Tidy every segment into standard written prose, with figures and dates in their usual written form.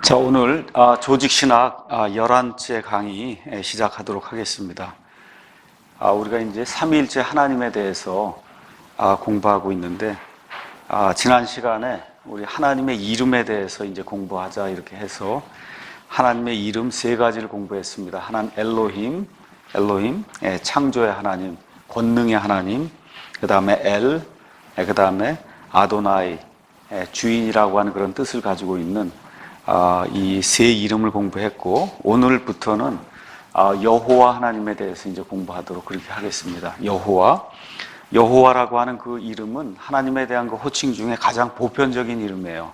자, 오늘 조직신학 11째 강의 시작하도록 하겠습니다. 우리가 이제 삼위일체 하나님에 대해서 공부하고 있는데, 지난 시간에 우리 하나님의 이름에 대해서 이제 공부하자 이렇게 해서 하나님의 이름 세 가지를 공부했습니다. 하나님 엘로힘, 창조의 하나님, 권능의 하나님, 그 다음에 그 다음에 아도나이, 주인이라고 하는 그런 뜻을 가지고 있는 이 세 이름을 공부했고, 오늘부터는 여호와 하나님에 대해서 이제 공부하도록 그렇게 하겠습니다. 여호와라고 하는 그 이름은 하나님에 대한 그 호칭 중에 가장 보편적인 이름이에요.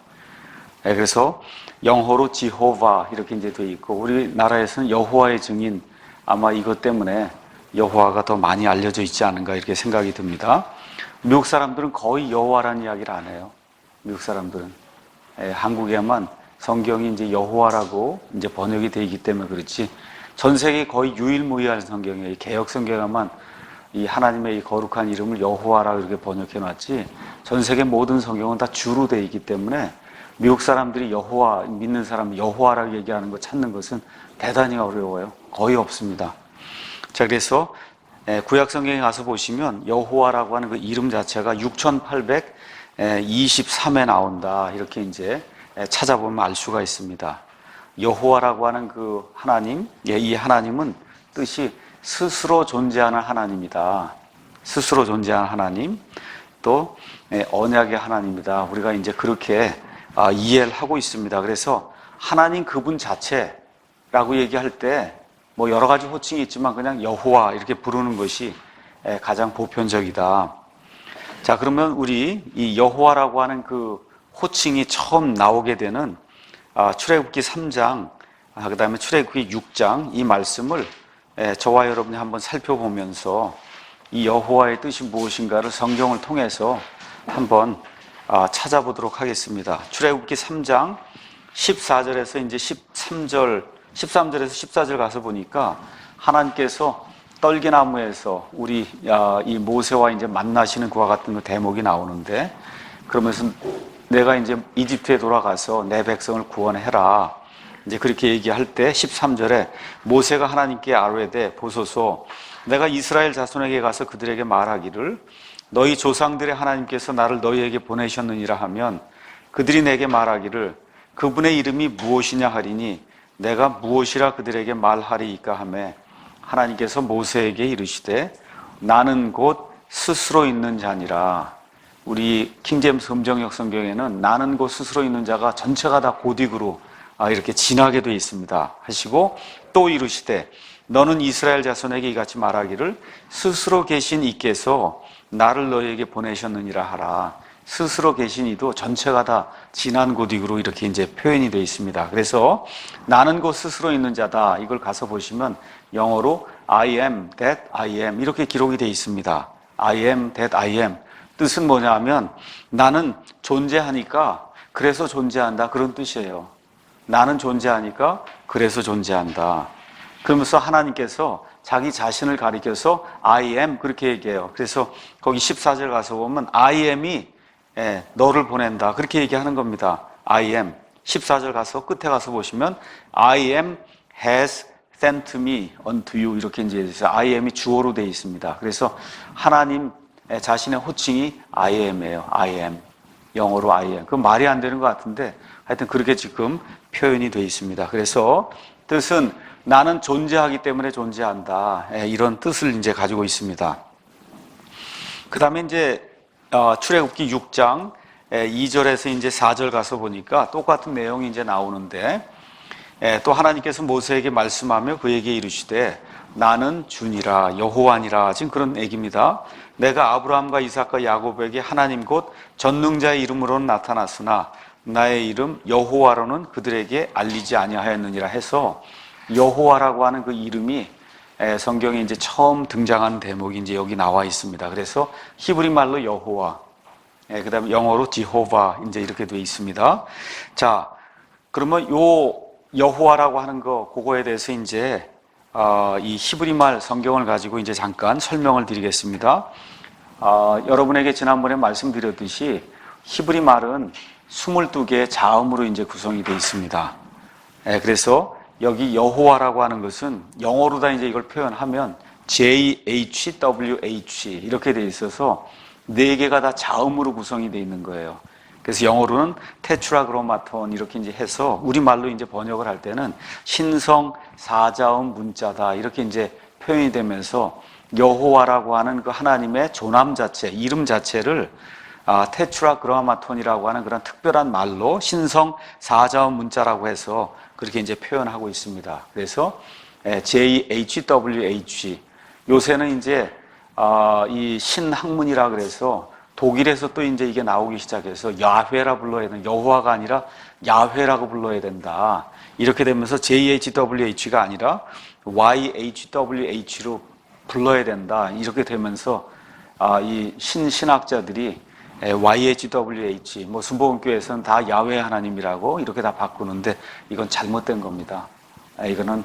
그래서 영어로 지호바 이렇게 이제 돼 있고, 우리나라에서는 여호와의 증인, 아마 이것 때문에 여호와가 더 많이 알려져 있지 않은가 이렇게 생각이 듭니다. 미국 사람들은 거의 여호와라는 이야기를 안 해요. 미국 사람들은 한국에만 성경이 이제 여호와라고 이제 번역이 되어 있기 때문에 그렇지, 전 세계 거의 유일무이한 성경이에요. 개역 성경에만 이 하나님의 이 거룩한 이름을 여호와라고 이렇게 번역해 놨지, 전 세계 모든 성경은 다 주로 되어 있기 때문에 미국 사람들이 여호와 믿는 사람 여호와라고 얘기하는 거 찾는 것은 대단히 어려워요. 거의 없습니다. 자, 그래서 구약 성경에 가서 보시면 여호와라고 하는 그 이름 자체가 6823에 나온다 이렇게 이제 찾아보면 알 수가 있습니다. 여호와라고 하는 그 하나님, 이 하나님은 뜻이 스스로 존재하는 하나님이다. 스스로 존재하는 하나님, 또 언약의 하나님이다. 우리가 이제 그렇게 이해를 하고 있습니다. 그래서 하나님 그분 자체라고 얘기할 때 뭐 여러 가지 호칭이 있지만 그냥 여호와 이렇게 부르는 것이 가장 보편적이다. 자, 그러면 우리 이 여호와라고 하는 그 호칭이 처음 나오게 되는 출애굽기 3장, 그 다음에 출애굽기 6장 이 말씀을 저와 여러분이 한번 살펴보면서 이 여호와의 뜻이 무엇인가를 성경을 통해서 한번 찾아보도록 하겠습니다. 출애굽기 3장 14절에서 이제 13절에서 14절 가서 보니까 하나님께서 떨기나무에서 우리 이 모세와 이제 만나시는 그와 같은 그 대목이 나오는데, 그러면서 내가 이제 이집트에 돌아가서 내 백성을 구원해라 이제 그렇게 얘기할 때 13절에 모세가 하나님께 아뢰되 보소서, 내가 이스라엘 자손에게 가서 그들에게 말하기를 너희 조상들의 하나님께서 나를 너희에게 보내셨느니라 하면 그들이 내게 말하기를 그분의 이름이 무엇이냐 하리니 내가 무엇이라 그들에게 말하리이까 하매 하나님께서 모세에게 이르시되 나는 곧 스스로 있는 자니라. 우리 킹제임스 음정역 성경에는 나는 곧 스스로 있는 자가 전체가 다 고딕으로 이렇게 진하게 되어 있습니다 하시고, 또 이르시되 너는 이스라엘 자손에게 이같이 말하기를 스스로 계신 이께서 나를 너희에게 보내셨느니라 하라. 스스로 계신 이도 전체가 다 진한 고딕으로 이렇게 이제 표현이 되어 있습니다. 그래서 나는 곧 스스로 있는 자다, 이걸 가서 보시면 영어로 I am that I am 이렇게 기록이 되어 있습니다. I am that I am 뜻은 뭐냐면 나는 존재하니까 그래서 존재한다, 그런 뜻이에요. 나는 존재하니까 그래서 존재한다. 그러면서 하나님께서 자기 자신을 가리켜서 I am 그렇게 얘기해요. 그래서 거기 14절 가서 보면 I am이 너를 보낸다 그렇게 얘기하는 겁니다. I am. 14절 가서 끝에 가서 보시면 I am has sent me unto you 이렇게 이제 I am이 주어로 되어 있습니다. 그래서 하나님 자신의 호칭이 I am이에요. I am. 영어로 I am. 그건 말이 안 되는 것 같은데 하여튼 그렇게 지금 표현이 되어 있습니다. 그래서 뜻은 나는 존재하기 때문에 존재한다, 이런 뜻을 이제 가지고 있습니다. 그 다음에 이제 출애굽기 6장 2절에서 이제 4절 가서 보니까 똑같은 내용이 이제 나오는데, 또 하나님께서 모세에게 말씀하며 그에게 이르시되 나는 주니라 여호와니라, 지금 그런 얘기입니다. 내가 아브라함과 이삭과 야곱에게 하나님 곧 전능자의 이름으로는 나타났으나 나의 이름 여호와로는 그들에게 알리지 아니하였느니라 해서 여호와라고 하는 그 이름이 성경에 이제 처음 등장하는 대목이 이제 여기 나와 있습니다. 그래서 히브리 말로 여호와, 그 다음에 영어로 지호바 이제 이렇게 되어 있습니다. 자, 그러면 요 여호와라고 하는 거, 그거에 대해서 이제 이 히브리 말 성경을 가지고 이제 잠깐 설명을 드리겠습니다. 여러분에게 지난번에 말씀드렸듯이 히브리 말은 22개의 자음으로 이제 구성이 되어 있습니다. 그래서 여기 여호와라고 하는 것은 영어로 이제 이걸 표현하면 JHWH 이렇게 돼 있어서 네 개가 다 자음으로 구성이 돼 있는 거예요. 그래서 영어로는 테트라그로마톤 이렇게 이제 해서 우리말로 이제 번역을 할 때는 신성 사자음 문자다 이렇게 이제 표현이 되면서 여호와라고 하는 그 하나님의 조남 자체, 이름 자체를 테트라그라마톤이라고 하는 그런 특별한 말로 신성 사자음 문자라고 해서 그렇게 이제 표현하고 있습니다. 그래서 JHWH 요새는 이제 이 신학문이라 그래서 독일에서 또 이제 이게 나오기 시작해서 야훼라 불러야 된다. 여호와가 아니라 야훼라고 불러야 된다. 이렇게 되면서 JHWH가 아니라 YHWH로 불러야 된다. 이렇게 되면서 이 신학자들이 YHWH, 뭐 순복음교회에서는 다 야훼 하나님이라고 이렇게 다 바꾸는데 이건 잘못된 겁니다. 이거는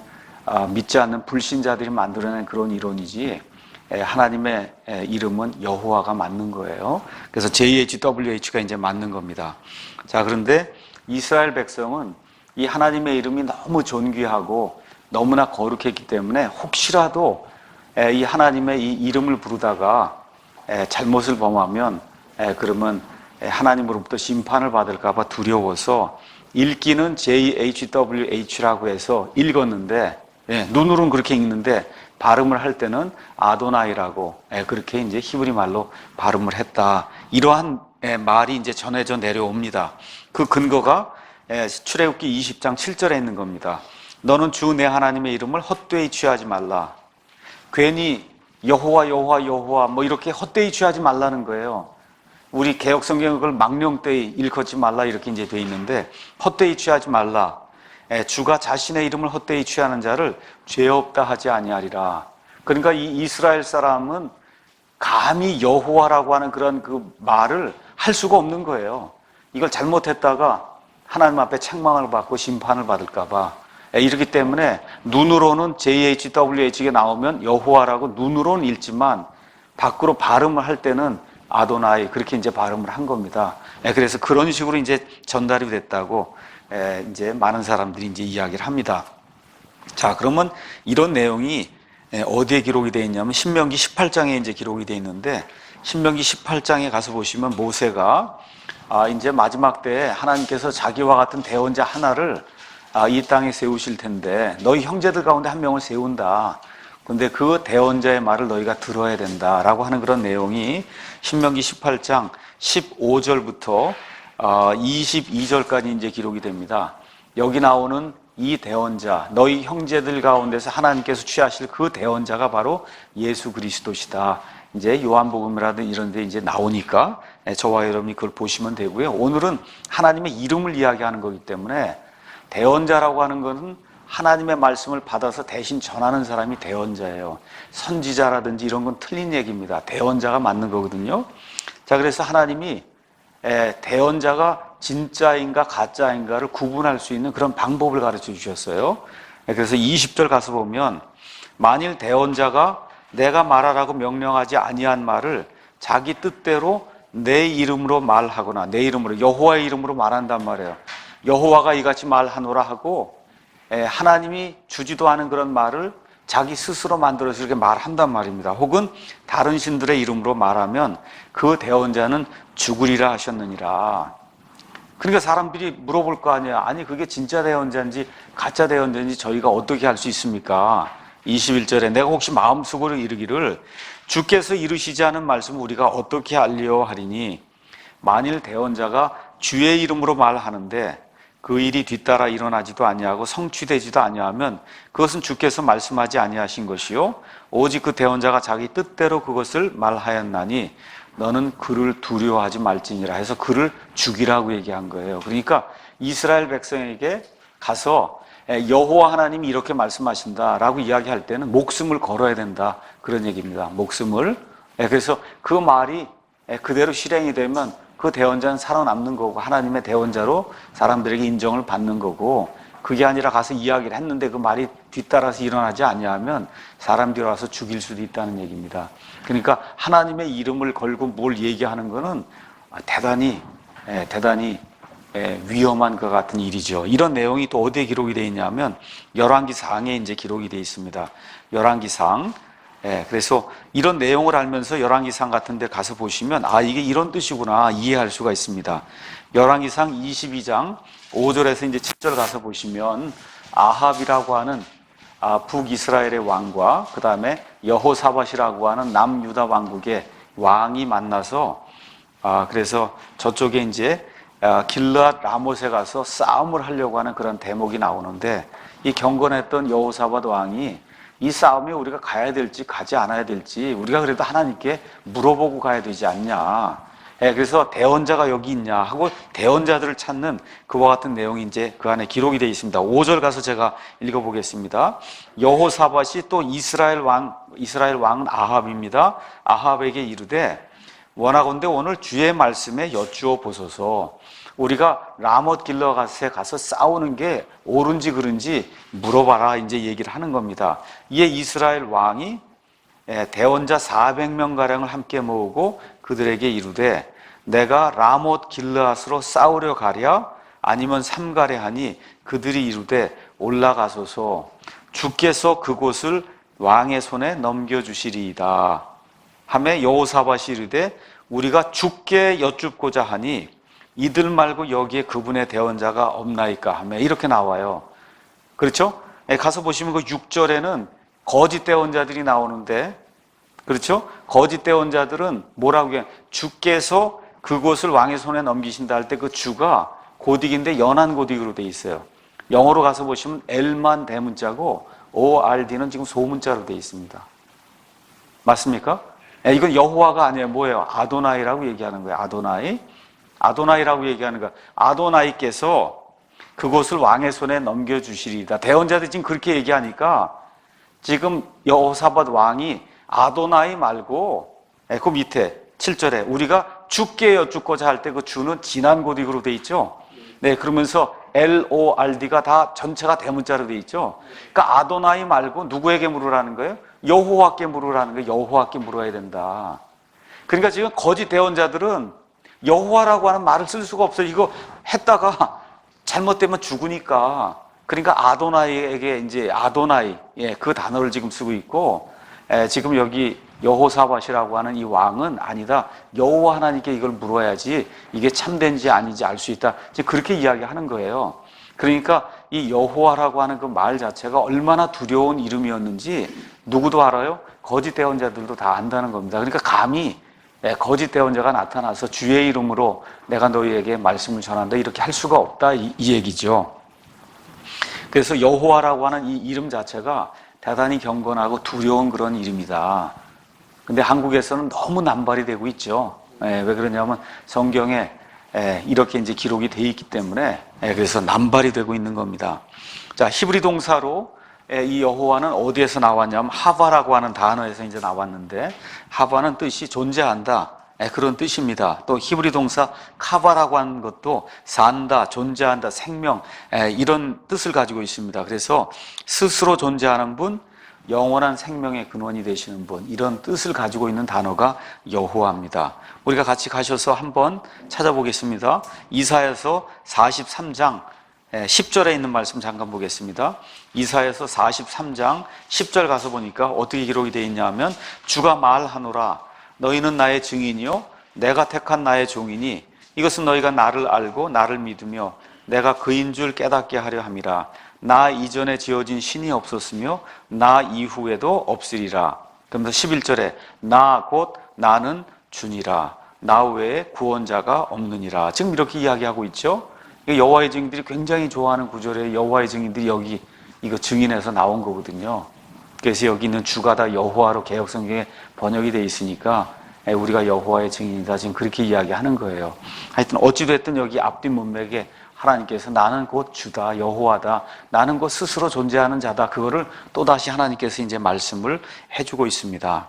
믿지 않는 불신자들이 만들어낸 그런 이론이지 하나님의 이름은 여호와가 맞는 거예요. 그래서 JHWH가 이제 맞는 겁니다. 자, 그런데 이스라엘 백성은 이 하나님의 이름이 너무 존귀하고 너무나 거룩했기 때문에 혹시라도 이 하나님의 이 이름을 부르다가 잘못을 범하면 그러면 하나님으로부터 심판을 받을까 봐 두려워서 읽기는 JHWH라고 해서 읽었는데 눈으로는 그렇게 읽는데 발음을 할 때는 아도나이라고 그렇게 이제 히브리 말로 발음을 했다. 이러한 말이 이제 전해져 내려옵니다. 그 근거가 출애굽기 20장 7절에 있는 겁니다. 너는 주 내 하나님의 이름을 헛되이 취하지 말라. 괜히 여호와 여호와 여호와 뭐 이렇게 헛되이 취하지 말라는 거예요. 우리 개역 성경은 그걸 망령되이 일컫지 말라 이렇게 이제 돼 있는데 헛되이 취하지 말라. 주가 자신의 이름을 헛되이 취하는 자를 죄 없다 하지 아니하리라. 그러니까 이 이스라엘 사람은 감히 여호와라고 하는 그런 그 말을 할 수가 없는 거예요. 이걸 잘못했다가 하나님 앞에 책망을 받고 심판을 받을까 봐. 이렇기 때문에 눈으로는 JHWH가 나오면 여호와라고 눈으로는 읽지만 밖으로 발음을 할 때는 아도나이 그렇게 이제 발음을 한 겁니다. 그래서 그런 식으로 이제 전달이 됐다고 이제 많은 사람들이 이제 이야기를 합니다. 자, 그러면 이런 내용이 어디에 기록이 되어 있냐면 신명기 18장에 이제 기록이 되어 있는데 신명기 18장에 가서 보시면 모세가 이제 마지막 때에 하나님께서 자기와 같은 대언자 하나를 이 땅에 세우실 텐데 너희 형제들 가운데 한 명을 세운다. 근데 그 대언자의 말을 너희가 들어야 된다라고 하는 그런 내용이 신명기 18장 15절부터 22절까지 이제 기록이 됩니다. 여기 나오는 이 대언자, 너희 형제들 가운데서 하나님께서 취하실 그 대언자가 바로 예수 그리스도시다. 이제 요한복음이라든 이런 데 이제 나오니까 저와 여러분이 그걸 보시면 되고요. 오늘은 하나님의 이름을 이야기하는 거기 때문에 대언자라고 하는 것은 하나님의 말씀을 받아서 대신 전하는 사람이 대언자예요. 선지자라든지 이런 건 틀린 얘기입니다. 대언자가 맞는 거거든요. 자, 그래서 하나님이 대언자가 진짜인가 가짜인가를 구분할 수 있는 그런 방법을 가르쳐 주셨어요. 그래서 20절 가서 보면 만일 대언자가 내가 말하라고 명령하지 아니한 말을 자기 뜻대로 내 이름으로 말하거나 내 이름으로 여호와의 이름으로 말한단 말이에요. 여호와가 이같이 말하노라 하고 하나님이 주지도 않은 그런 말을 자기 스스로 만들어서 이렇게 말한단 말입니다. 혹은 다른 신들의 이름으로 말하면 그 대언자는 죽으리라 하셨느니라. 그러니까 사람들이 물어볼 거 아니야. 아니 그게 진짜 대언자인지 가짜 대언자인지 저희가 어떻게 알 수 있습니까? 21절에 내가 혹시 마음속으로 이르기를 주께서 이르시지 않은 말씀을 우리가 어떻게 알리려 하리니 만일 대언자가 주의 이름으로 말하는데 그 일이 뒤따라 일어나지도 아니하고 성취되지도 아니하면 그것은 주께서 말씀하지 아니하신 것이요 오직 그 대언자가 자기 뜻대로 그것을 말하였나니 너는 그를 두려워하지 말지니라 해서 그를 죽이라고 얘기한 거예요. 그러니까 이스라엘 백성에게 가서 여호와 하나님이 이렇게 말씀하신다라고 이야기할 때는 목숨을 걸어야 된다 그런 얘기입니다. 목숨을. 그래서 그 말이 그대로 실행이 되면 그 대언자는 살아남는 거고 하나님의 대언자로 사람들에게 인정을 받는 거고 그게 아니라 가서 이야기를 했는데 그 말이 뒤따라서 일어나지 아니하면 사람들이 와서 죽일 수도 있다는 얘기입니다. 그러니까 하나님의 이름을 걸고 뭘 얘기하는 거는 대단히 위험한 것 같은 일이죠. 이런 내용이 또 어디에 기록이 되어 있냐면 열왕기상에 이제 기록이 되어 있습니다. 열왕기상. 그래서 이런 내용을 알면서 열왕기상 같은 데 가서 보시면 이게 이런 뜻이구나 이해할 수가 있습니다. 열왕기상 22장 5절에서 이제 7절 가서 보시면 아합이라고 하는 북이스라엘의 왕과 그 다음에 여호사밧이라고 하는 남유다 왕국의 왕이 만나서 그래서 저쪽에 이제 길르앗 라못에 가서 싸움을 하려고 하는 그런 대목이 나오는데, 이 경건했던 여호사밧 왕이 이 싸움에 우리가 가야 될지 가지 않아야 될지 우리가 그래도 하나님께 물어보고 가야 되지 않냐. 그래서 대언자가 여기 있냐 하고 대언자들을 찾는 그와 같은 내용이 이제 그 안에 기록이 되어 있습니다. 5절 가서 제가 읽어보겠습니다. 여호사밧이 또 이스라엘 왕은 아합입니다. 아합에게 이르되 원하건대 오늘 주의 말씀에 여쭈어 보소서. 우리가 라못 길르앗에 가서 싸우는 게 옳은지 그른지 물어봐라 이제 얘기를 하는 겁니다. 이에 이스라엘 왕이 대원자 400명가량을 함께 모으고 그들에게 이르되 내가 라못 길르앗으로 싸우려 가랴 아니면 삼가랴 하니 그들이 이르되 올라가소서. 주께서 그곳을 왕의 손에 넘겨주시리이다 하매 여호사밧이 이르되 우리가 주께 여쭙고자 하니 이들 말고 여기에 그분의 대언자가 없나이까 하며 이렇게 나와요. 그렇죠? 가서 보시면 그 6절에는 거짓 대언자들이 나오는데, 그렇죠? 거짓 대언자들은 뭐라고 해요? 주께서 그곳을 왕의 손에 넘기신다 할 때 그 주가 고딕인데 연한 고딕으로 돼 있어요. 영어로 가서 보시면 L만 대문자고 ORD는 지금 소문자로 돼 있습니다. 맞습니까? 이건 여호와가 아니에요. 뭐예요? 아도나이라고 얘기하는 거예요. 아도나이라고 얘기하는 거예요. 아도나이께서 그곳을 왕의 손에 넘겨주시리이다. 대언자들이 지금 그렇게 얘기하니까 지금 여호사밧 왕이 아도나이 말고 그 밑에 7절에 우리가 주께 여쭙고자 할 때 그 주는 진한 고딕으로 돼 있죠. 네, 그러면서 LORD가 다 전체가 대문자로 돼 있죠. 그러니까 아도나이 말고 누구에게 물으라는 거예요? 여호와께 물으라는 거예요. 여호와께 물어야 된다. 그러니까 지금 거짓 대언자들은 여호와라고 하는 말을 쓸 수가 없어요. 이거 했다가 잘못되면 죽으니까. 그러니까 아도나이에게 이제 아도나이 그 단어를 지금 쓰고 있고, 지금 여기 여호사밧이라고 하는 이 왕은 아니다. 여호와 하나님께 이걸 물어야지 이게 참된지 아닌지 알 수 있다. 지금 그렇게 이야기하는 거예요. 그러니까 이 여호와라고 하는 그 말 자체가 얼마나 두려운 이름이었는지 누구도 알아요? 거짓 대언자들도 다 안다는 겁니다. 그러니까 감히 거짓 대언자가 나타나서 주의 이름으로 내가 너희에게 말씀을 전한다 이렇게 할 수가 없다 이 얘기죠. 그래서 여호와라고 하는 이 이름 자체가 대단히 경건하고 두려운 그런 이름이다. 근데 한국에서는 너무 남발이 되고 있죠. 왜 그러냐면 성경에 이렇게 이제 기록이 돼 있기 때문에 그래서 남발이 되고 있는 겁니다. 자, 히브리 동사로 이 여호와는 어디에서 나왔냐면 하바라고 하는 단어에서 이제 나왔는데, 하바는 뜻이 존재한다 그런 뜻입니다. 또 히브리 동사 카바라고 하는 것도 산다, 존재한다, 생명 이런 뜻을 가지고 있습니다. 그래서 스스로 존재하는 분, 영원한 생명의 근원이 되시는 분, 이런 뜻을 가지고 있는 단어가 여호와입니다. 우리가 같이 가셔서 한번 찾아보겠습니다. 이사야서 43장 10절에 있는 말씀 잠깐 보겠습니다. 이사야서 43장 10절 가서 보니까 어떻게 기록이 되어 있냐면 주가 말하노라 너희는 나의 증인이요 내가 택한 나의 종이니 이것은 너희가 나를 알고 나를 믿으며 내가 그인 줄 깨닫게 하려 함이라. 나 이전에 지어진 신이 없었으며 나 이후에도 없으리라. 그러면서 11절에 나 곧 나는 주니라 나 외에 구원자가 없느니라. 지금 이렇게 이야기하고 있죠. 여호와의 증인들이 굉장히 좋아하는 구절이에요. 여호와의 증인들이 여기 이거 증인에서 나온 거거든요. 그래서 여기 있는 주가 다 여호와로 개역성경에 번역이 돼 있으니까 우리가 여호와의 증인이다 지금 그렇게 이야기하는 거예요. 하여튼 어찌됐든 여기 앞뒤 문맥에 하나님께서 나는 곧 주다, 여호와다, 나는 곧 스스로 존재하는 자다, 그거를 또다시 하나님께서 이제 말씀을 해주고 있습니다.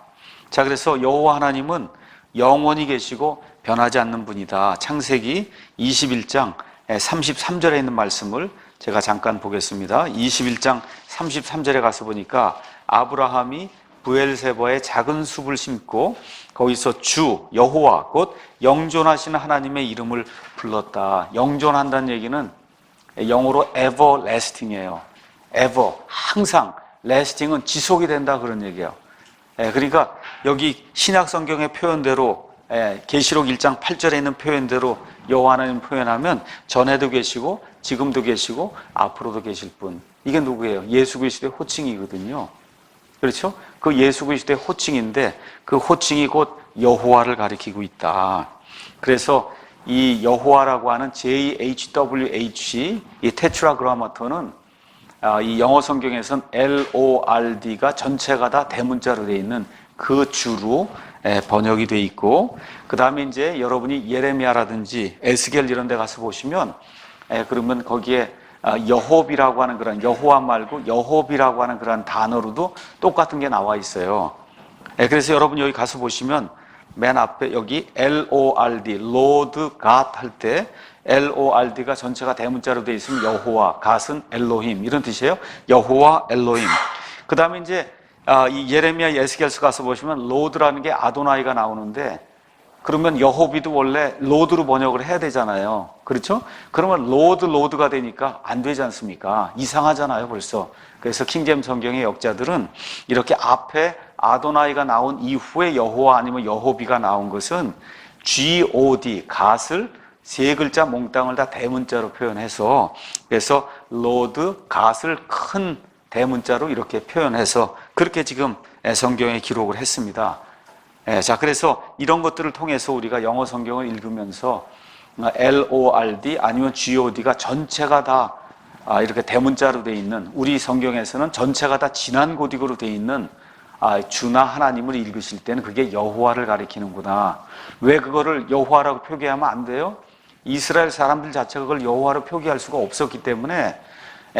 자, 그래서 여호와 하나님은 영원히 계시고 변하지 않는 분이다. 창세기 21장 33절에 있는 말씀을 제가 잠깐 보겠습니다. 21장 33절에 가서 보니까 아브라함이 브엘세바의 작은 숲을 심고 거기서 주 여호와 곧 영존하시는 하나님의 이름을 불렀다. 영존한다는 얘기는 영어로 everlasting이에요. ever, 항상. lasting은 지속이 된다 그런 얘기예요. 그러니까 여기 신약 성경의 표현대로 계시록 1장 8절에 있는 표현대로 여호와 하나님 표현하면 전에도 계시고 지금도 계시고 앞으로도 계실 분. 이게 누구예요? 예수 그리스도의 호칭이거든요. 그렇죠? 그 예수 그리스도의 호칭인데 그 호칭이 곧 여호와를 가리키고 있다. 그래서 이 여호와라고 하는 JHWH 이 테트라그라마톤은 이 영어 성경에서는 LORD가 전체가 다 대문자로 되어 있는 그 주로 번역이 되어 있고, 그 다음에 이제 여러분이 예레미야라든지 에스겔 이런 데 가서 보시면 그러면 거기에 여홉이라고 하는 그런 여호와 말고 여홉이라고 하는 그런 단어로도 똑같은 게 나와 있어요. 그래서 여러분 여기 가서 보시면 맨 앞에 여기 LORD, Lord God 할 때 LORD가 전체가 대문자로 되어 있으면 여호와, God은 엘로힘 이런 뜻이에요. 여호와 엘로힘. 그 다음에 이제 이 예레미야 에스겔서 가서 보시면 로드라는 게 아도나이가 나오는데 그러면 여호비도 원래 로드로 번역을 해야 되잖아요. 그렇죠? 그러면 로드가 되니까 안 되지 않습니까? 이상하잖아요, 벌써. 그래서 킹제임 성경의 역자들은 이렇게 앞에 아도나이가 나온 이후에 여호와 아니면 여호비가 나온 것은 God, 갓을 세 글자 몽땅을 다 대문자로 표현해서 그래서 로드, 갓을 큰 대문자로 이렇게 표현해서 그렇게 지금 성경에 기록을 했습니다. 자, 그래서 이런 것들을 통해서 우리가 영어 성경을 읽으면서 LORD 아니면 GOD가 전체가 다 이렇게 대문자로 되어 있는, 우리 성경에서는 전체가 다 진한 고딕으로 되어 있는 주나 하나님을 읽으실 때는 그게 여호와를 가리키는구나. 왜 그거를 여호와라고 표기하면 안 돼요? 이스라엘 사람들 자체가 그걸 여호와로 표기할 수가 없었기 때문에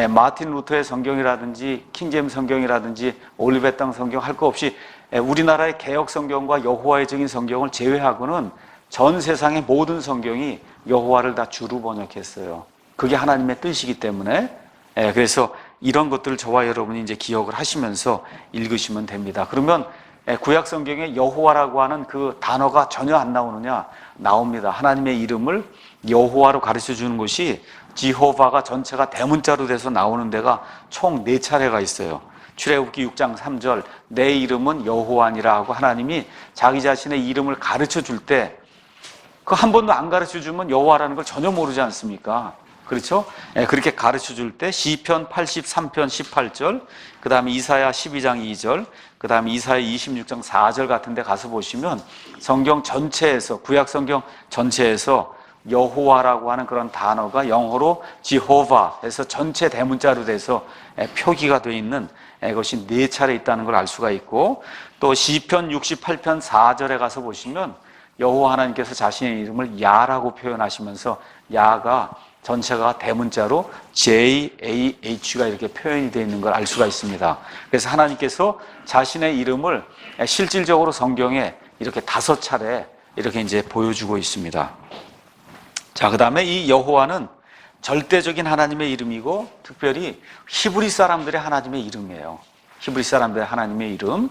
마틴 루터의 성경이라든지 킹제임 성경이라든지 올리베 땅 성경 할 거 없이 우리나라의 개역 성경과 여호와의 증인 성경을 제외하고는 전 세상의 모든 성경이 여호와를 다 주로 번역했어요. 그게 하나님의 뜻이기 때문에 그래서 이런 것들을 저와 여러분이 이제 기억을 하시면서 읽으시면 됩니다. 그러면 구약 성경에 여호와라고 하는 그 단어가 전혀 안 나오느냐? 나옵니다. 하나님의 이름을 여호와로 가르쳐 주는 것이 지호바가 전체가 대문자로 돼서 나오는 데가 총 4차례가 있어요. 출애굽기 6장 3절 내 이름은 여호와니라 하고 하나님이 자기 자신의 이름을 가르쳐 줄 때 그 한 번도 안 가르쳐 주면 여호와라는 걸 전혀 모르지 않습니까? 그렇죠? 그렇게 가르쳐 줄 때 시편 83편 18절, 그 다음에 이사야 12장 2절, 그 다음에 이사야 26장 4절 같은 데 가서 보시면 성경 전체에서, 구약 성경 전체에서 여호와라고 하는 그런 단어가 영어로 지호바 해서 전체 대문자로 돼서 표기가 되어 있는 것이 4차례 있다는 걸 알 수가 있고, 또 시편 68편 4절에 가서 보시면 여호와 하나님께서 자신의 이름을 야라고 표현하시면서 야가 전체가 대문자로 JAH가 이렇게 표현이 되어 있는 걸 알 수가 있습니다. 그래서 하나님께서 자신의 이름을 실질적으로 성경에 이렇게 5차례 이렇게 이제 보여주고 있습니다. 자, 그 다음에 이 여호와는 절대적인 하나님의 이름이고 특별히 히브리 사람들의 하나님의 이름이에요. 히브리 사람들의 하나님의 이름.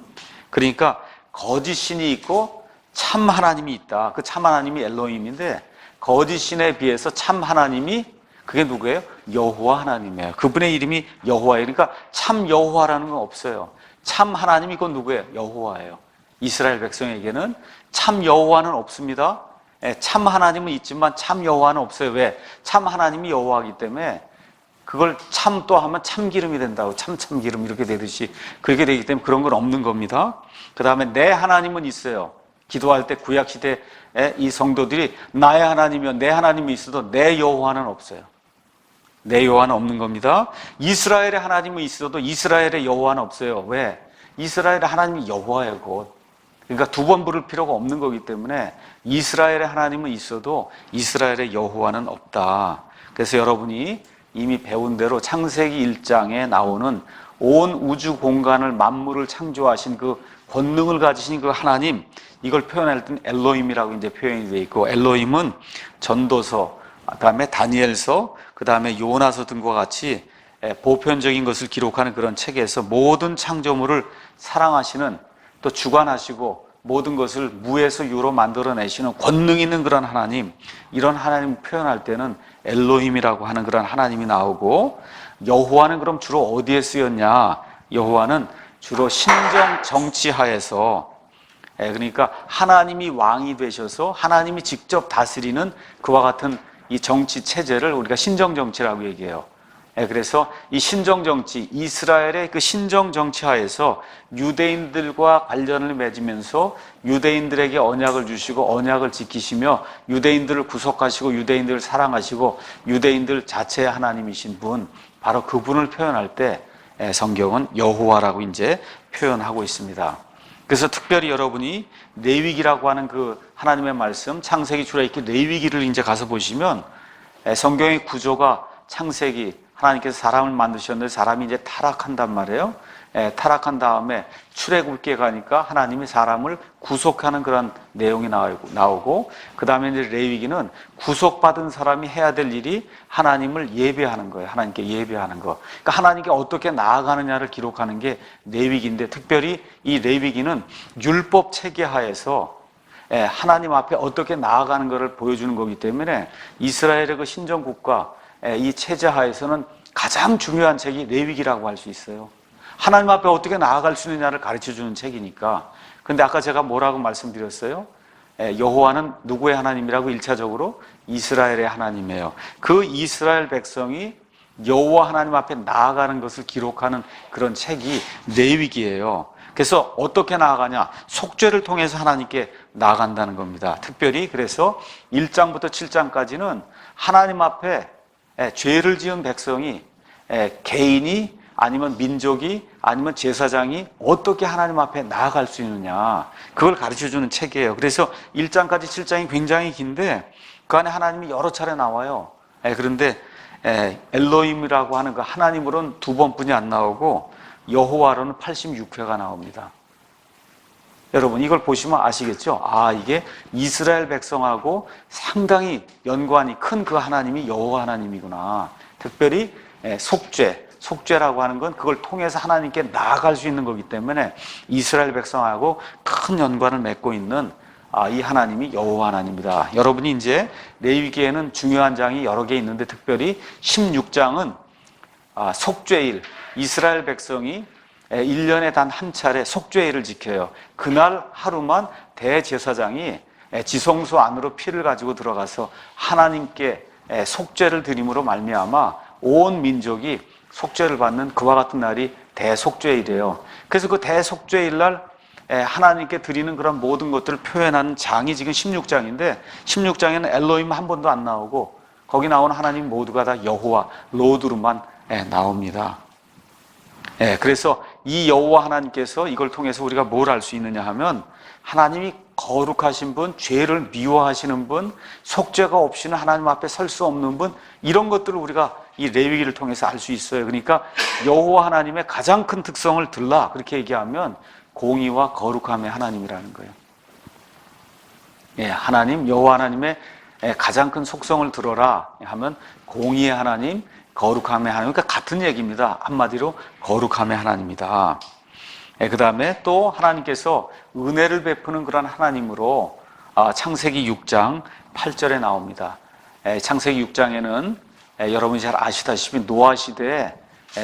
그러니까 거짓 신이 있고 참 하나님이 있다. 그 참 하나님이 엘로힘인데 거짓 신에 비해서 참 하나님이 그게 누구예요? 여호와 하나님이에요. 그분의 이름이 여호와예요. 그러니까 참 여호와라는 건 없어요. 참 하나님이 그건 누구예요? 여호와예요. 이스라엘 백성에게는 참 여호와는 없습니다. 참 하나님은 있지만 참 여호와는 없어요. 왜? 참 하나님이 여호와이기 때문에 그걸 참 또 하면 참기름이 된다고 참기름 이렇게 되듯이 그렇게 되기 때문에 그런 건 없는 겁니다. 그 다음에 내 하나님은 있어요. 기도할 때 구약시대에 이 성도들이 나의 하나님이며 내 하나님이 있어도 내 여호와는 없어요. 내 여호와는 없는 겁니다. 이스라엘의 하나님은 있어도 이스라엘의 여호와는 없어요. 왜? 이스라엘의 하나님이 여호와예요. 곧. 그러니까 2번 부를 필요가 없는 거기 때문에 이스라엘의 하나님은 있어도 이스라엘의 여호와는 없다. 그래서 여러분이 이미 배운 대로 창세기 1장에 나오는 온 우주 공간을 만물을 창조하신 그 권능을 가지신 그 하나님, 이걸 표현할 때는 엘로힘이라고 이제 표현이 되어 있고, 엘로힘은 전도서, 그 다음에 다니엘서, 그 다음에 요나서 등과 같이 보편적인 것을 기록하는 그런 책에서 모든 창조물을 사랑하시는, 또 주관하시고 모든 것을 무에서 유로 만들어내시는 권능 있는 그런 하나님, 이런 하나님 표현할 때는 엘로힘이라고 하는 그런 하나님이 나오고, 여호와는 그럼 주로 어디에 쓰였냐? 여호와는 주로 신정 정치하에서, 그러니까 하나님이 왕이 되셔서 하나님이 직접 다스리는 그와 같은 이 정치 체제를 우리가 신정 정치라고 얘기해요. 그래서 이 신정 정치, 이스라엘의 그 신정 정치 하에서 유대인들과 관련을 맺으면서 유대인들에게 언약을 주시고 언약을 지키시며 유대인들을 구속하시고 유대인들을 사랑하시고 유대인들 자체의 하나님이신 분, 바로 그분을 표현할 때 성경은 여호와라고 이제 표현하고 있습니다. 그래서 특별히 여러분이 레위기라고 하는 그 하나님의 말씀, 창세기, 출애굽기, 레위기를 이제 가서 보시면 성경의 구조가 창세기, 하나님께서 사람을 만드셨는데 사람이 이제 타락한단 말이에요. 타락한 다음에 출애굽기에 가니까 하나님이 사람을 구속하는 그런 내용이 나오고, 그 다음에 이제 레위기는 구속받은 사람이 해야 될 일이 하나님을 예배하는 거예요. 하나님께 예배하는 거. 그러니까 하나님께 어떻게 나아가느냐를 기록하는 게 레위기인데, 특별히 이 레위기는 율법 체계 하에서 하나님 앞에 어떻게 나아가는 것을 보여주는 거기 때문에 이스라엘의 그 신정국가, 이 체제 하에서는 가장 중요한 책이 레위기라고 할 수 있어요. 하나님 앞에 어떻게 나아갈 수 있느냐를 가르쳐주는 책이니까. 근데 아까 제가 뭐라고 말씀드렸어요? 여호와는 누구의 하나님이라고? 1차적으로 이스라엘의 하나님이에요. 그 이스라엘 백성이 여호와 하나님 앞에 나아가는 것을 기록하는 그런 책이 레위기예요. 그래서 어떻게 나아가냐? 속죄를 통해서 하나님께 나아간다는 겁니다. 특별히 그래서 1장부터 7장까지는 하나님 앞에 죄를 지은 백성이, 개인이 아니면 민족이 아니면 제사장이 어떻게 하나님 앞에 나아갈 수 있느냐, 그걸 가르쳐주는 책이에요. 그래서 1장까지 7장이 굉장히 긴데 그 안에 하나님이 여러 차례 나와요. 그런데 엘로힘이라고 하는 그 하나님으로는 2번뿐이 안 나오고 여호와로는 86회가 나옵니다. 여러분 이걸 보시면 아시겠죠? 아, 이게 이스라엘 백성하고 상당히 연관이 큰 그 하나님이 여호와 하나님이구나. 특별히 속죄라고 하는 건 그걸 통해서 하나님께 나아갈 수 있는 거기 때문에 이스라엘 백성하고 큰 연관을 맺고 있는 이 하나님이 여호와 하나님이다. 여러분이 이제 레위기에는 중요한 장이 여러 개 있는데 특별히 16장은 속죄일, 이스라엘 백성이 1년에 단 한 차례 속죄일을 지켜요. 그날 하루만 대제사장이 지성소 안으로 피를 가지고 들어가서 하나님께 속죄를 드림으로 말미암아 온 민족이 속죄를 받는 그와 같은 날이 대속죄일이에요. 그래서 그 대속죄일 날 하나님께 드리는 그런 모든 것들을 표현하는 장이 지금 16장인데 16장에는 엘로힘 한 번도 안 나오고 거기 나오는 하나님 모두가 다 여호와, 로드로만 나옵니다. 그래서 이 여호와 하나님께서 이걸 통해서 우리가 뭘 알 수 있느냐 하면 하나님이 거룩하신 분, 죄를 미워하시는 분, 속죄가 없이는 하나님 앞에 설 수 없는 분, 이런 것들을 우리가 이 레위기를 통해서 알 수 있어요. 그러니까 여호와 하나님의 가장 큰 특성을 들라 그렇게 얘기하면 공의와 거룩함의 하나님이라는 거예요. 하나님, 여호와 하나님의 가장 큰 속성을 들어라 하면 공의의 하나님, 거룩함의 하나님, 그러니까 같은 얘기입니다. 한마디로 거룩함의 하나님이다. 그 다음에 또 하나님께서 은혜를 베푸는 그런 하나님으로 창세기 6장 8절에 나옵니다. 창세기 6장에는 여러분이 잘 아시다시피 노아 시대에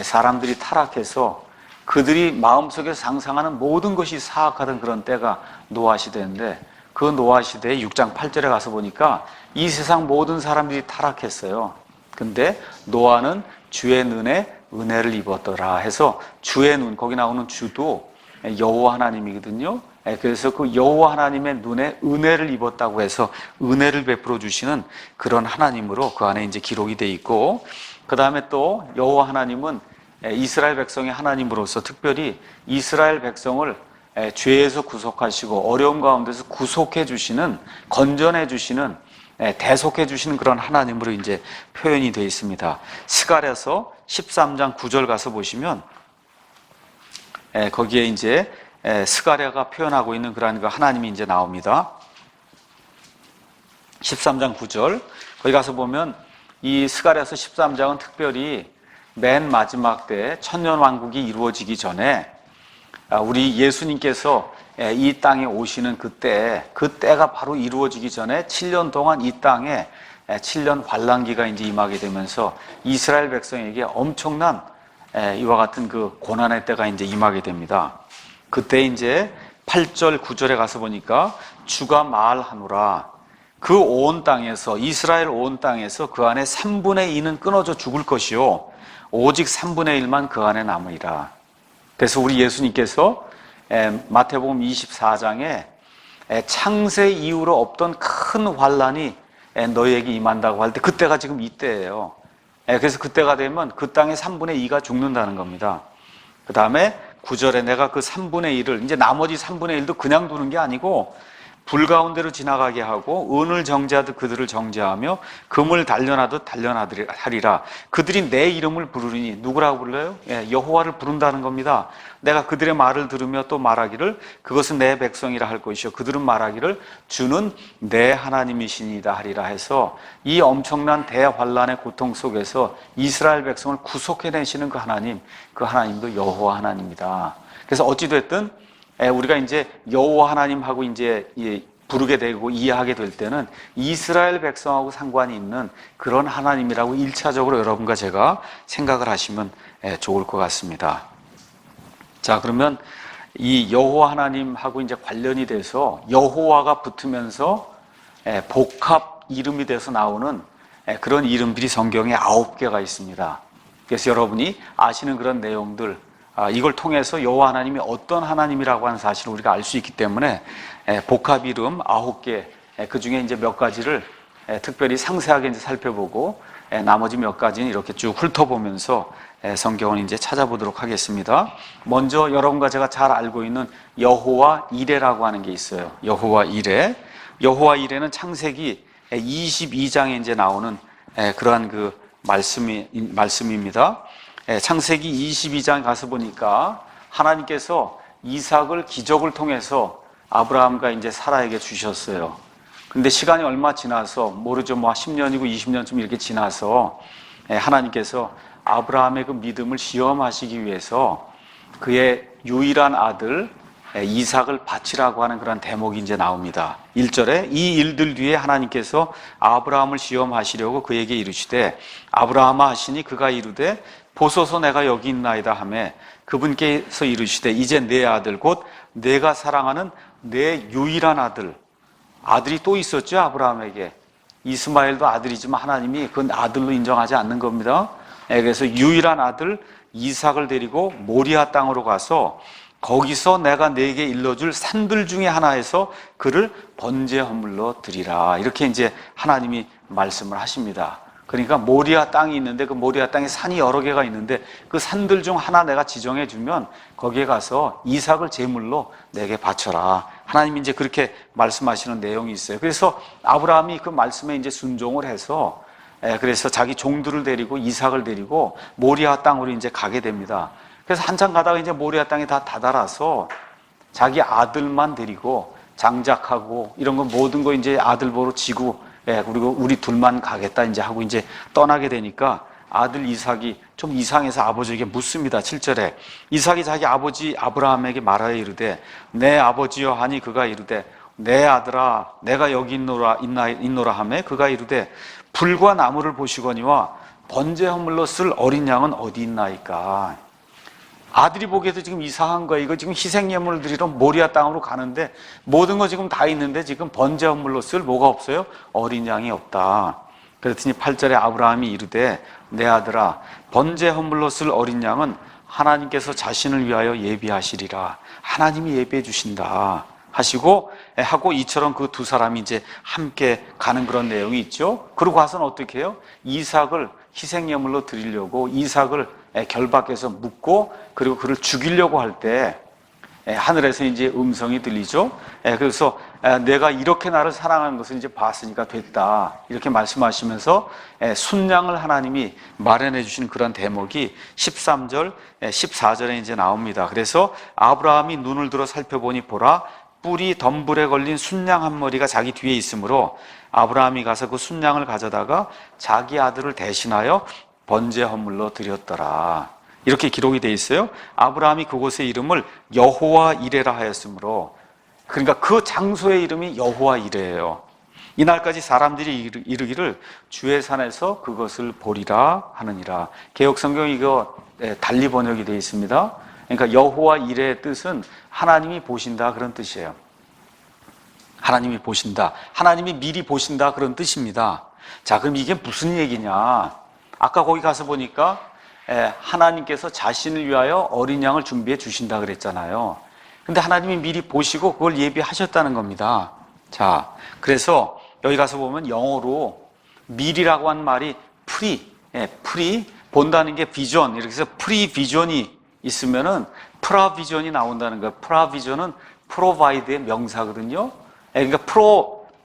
사람들이 타락해서 그들이 마음속에 상상하는 모든 것이 사악하던 그런 때가 노아 시대인데 그 노아 시대의 6장 8절에 가서 보니까 이 세상 모든 사람들이 타락했어요. 근데 노아는 주의 눈에 은혜를 입었더라 해서 주의 눈, 거기 나오는 주도 여호와 하나님이거든요. 그래서 그 여호와 하나님의 눈에 은혜를 입었다고 해서 은혜를 베풀어 주시는 그런 하나님으로 그 안에 이제 기록이 돼 있고, 그 다음에 또 여호와 하나님은 이스라엘 백성의 하나님으로서 특별히 이스라엘 백성을 죄에서 구속하시고 어려움 가운데서 구속해 주시는, 건전해 주시는, 대속해 주시는 그런 하나님으로 이제 표현이 되어 있습니다. 스가랴서 13장 9절 가서 보시면 거기에 이제 스가랴가 표현하고 있는 그러한 그 하나님이 이제 나옵니다. 13장 9절 거기 가서 보면 이 스가랴서 13장은 특별히 맨 마지막 때 천년왕국이 이루어지기 전에 우리 예수님께서 이 땅에 오시는 그때가 바로 이루어지기 전에 7년 동안 이 땅에 7년 환란기가 이제 임하게 되면서 이스라엘 백성에게 엄청난 이와 같은 그 고난의 때가 이제 임하게 됩니다. 그때 이제 8절, 9절에 가서 보니까 주가 말하노라. 그 온 땅에서, 이스라엘 온 땅에서 그 안에 3분의 2는 끊어져 죽을 것이요 오직 3분의 1만 그 안에 남으리라. 그래서 우리 예수님께서 마태복음 24장에 창세 이후로 없던 큰 환란이 너희에게 임한다고 할 때 그때가 지금 이때예요. 그래서 그때가 되면 그 땅의 3분의 2가 죽는다는 겁니다. 그 다음에 9절에 내가 그 3분의 1을 이제 나머지 3분의 1도 그냥 두는 게 아니고 불 가운데로 지나가게 하고 은을 정죄하듯 그들을 정죄하며 금을 단련하듯 단련하리라. 그들이 내 이름을 부르리니 누구라고 불러요? 여호와를 부른다는 겁니다. 내가 그들의 말을 들으며 또 말하기를 그것은 내 백성이라 할 것이요 그들은 말하기를 주는 내 하나님이시니이다 하리라 해서 이 엄청난 대환란의 고통 속에서 이스라엘 백성을 구속해내시는 그 하나님도 여호와 하나님이다. 그래서 어찌됐든 우리가 이제 여호와 하나님하고 이제 부르게 되고 이해하게 될 때는 이스라엘 백성하고 상관이 있는 그런 하나님이라고 1차적으로 여러분과 제가 생각을 하시면 좋을 것 같습니다. 자, 그러면 이 여호와 하나님하고 이제 관련이 돼서 여호와가 붙으면서 복합 이름이 돼서 나오는 그런 이름들이 성경에 9개가 있습니다. 그래서 여러분이 아시는 그런 내용들, 이걸 통해서 여호와 하나님이 어떤 하나님이라고 하는 사실을 우리가 알 수 있기 때문에 복합 이름 9개, 그 중에 이제 몇 가지를 특별히 상세하게 이제 살펴보고 나머지 몇 가지는 이렇게 쭉 훑어보면서 성경을 이제 찾아보도록 하겠습니다. 먼저 여러분과 제가 잘 알고 있는 여호와 이레라고 하는 게 있어요. 여호와 이레. 여호와 이레는 창세기 22장에 이제 나오는 그러한 그 말씀입니다. 창세기 22장 가서 보니까 하나님께서 이삭을 기적을 통해서 아브라함과 이제 사라에게 주셨어요. 근데 시간이 얼마 지나서 모르죠. 뭐 10년이고 20년쯤 이렇게 지나서 하나님께서 아브라함의 그 믿음을 시험하시기 위해서 그의 유일한 아들 이삭을 바치라고 하는 그런 대목이 이제 나옵니다. 1절에 이 일들 뒤에 하나님께서 아브라함을 시험하시려고 그에게 이르시되 아브라함아 하시니 그가 이르되 보소서 내가 여기 있나이다 하매 그분께서 이르시되 이제 내 아들 곧 내가 사랑하는 내 유일한 아들이 또 있었죠. 아브라함에게 이스마엘도 아들이지만 하나님이 그 아들로 인정하지 않는 겁니다. 그래서 유일한 아들 이삭을 데리고 모리아 땅으로 가서 거기서 내가 네게 일러줄 산들 중에 하나에서 그를 번제 헌물로 드리라. 이렇게 이제 하나님이 말씀을 하십니다. 그러니까 모리아 땅이 있는데 그 모리아 땅에 산이 여러 개가 있는데 그 산들 중 하나 내가 지정해 주면 거기에 가서 이삭을 제물로 내게 바쳐라. 하나님이 이제 그렇게 말씀하시는 내용이 있어요. 그래서 아브라함이 그 말씀에 이제 순종을 해서 그래서 자기 종들을 데리고 이삭을 데리고 모리아 땅으로 이제 가게 됩니다. 그래서 한참 가다가 이제 모리아 땅에 다 다다라서 자기 아들만 데리고 장작하고 이런 거 모든 거 이제 아들 보러 지고 그리고 우리 둘만 가겠다 이제 하고 이제 떠나게 되니까 아들 이삭이 좀 이상해서 아버지에게 묻습니다. 7절에 이삭이 자기 아버지 아브라함에게 말하여 이르되 내 아버지여 하니 그가 이르되 내 아들아 내가 여기 있노라 하매 그가 이르되 불과 나무를 보시거니와 번제 헌물로 쓸 어린 양은 어디 있나이까. 아들이 보기에도 지금 이상한 거예요. 이거 지금 희생예물을 드리러 모리아 땅으로 가는데 모든 거 지금 다 있는데 지금 번제 헌물로 쓸 뭐가 없어요? 어린 양이 없다. 그랬더니 8절에 아브라함이 이르되 내 아들아 번제 헌물로 쓸 어린 양은 하나님께서 자신을 위하여 예비하시리라. 하나님이 예비해 주신다 하시고 하고 이처럼 그 두 사람이 이제 함께 가는 그런 내용이 있죠. 그러고 와서는 어떻게 해요? 이삭을 희생예물로 드리려고 이삭을 결박해서 묶고 그리고 그를 죽이려고 할 때 하늘에서 이제 음성이 들리죠. 그래서 내가 이렇게 나를 사랑하는 것을 이제 봤으니까 됐다 이렇게 말씀하시면서 순양을 하나님이 마련해 주신 그런 대목이 13절, 14절에 이제 나옵니다. 그래서 아브라함이 눈을 들어 살펴보니 보라 뿔이 덤불에 걸린 순양 한 마리가 자기 뒤에 있으므로 아브라함이 가서 그 순양을 가져다가 자기 아들을 대신하여 번제 헌물로 드렸더라. 이렇게 기록이 되어 있어요. 아브라함이 그곳의 이름을 여호와 이레라 하였으므로, 그러니까 그 장소의 이름이 여호와 이레예요. 이날까지 사람들이 이르기를 주의 산에서 그것을 보리라 하느니라. 개역성경 이거 달리 번역이 되어 있습니다. 그러니까 여호와 이레의 뜻은 하나님이 보신다, 그런 뜻이에요. 하나님이 보신다, 하나님이 미리 보신다, 그런 뜻입니다. 자, 그럼 이게 무슨 얘기냐? 아까 거기 가서 보니까 하나님께서 자신을 위하여 어린 양을 준비해 주신다 그랬잖아요. 근데 하나님이 미리 보시고 그걸 예비하셨다는 겁니다. 자, 그래서 여기 가서 보면 영어로 미리라고 한 말이 프리, 본다는 게 비전, 이렇게 해서 프리비전이 있으면은 프라비전이 나온다는 거예요. 프라비전은 프로바이드의 명사거든요. 그러니까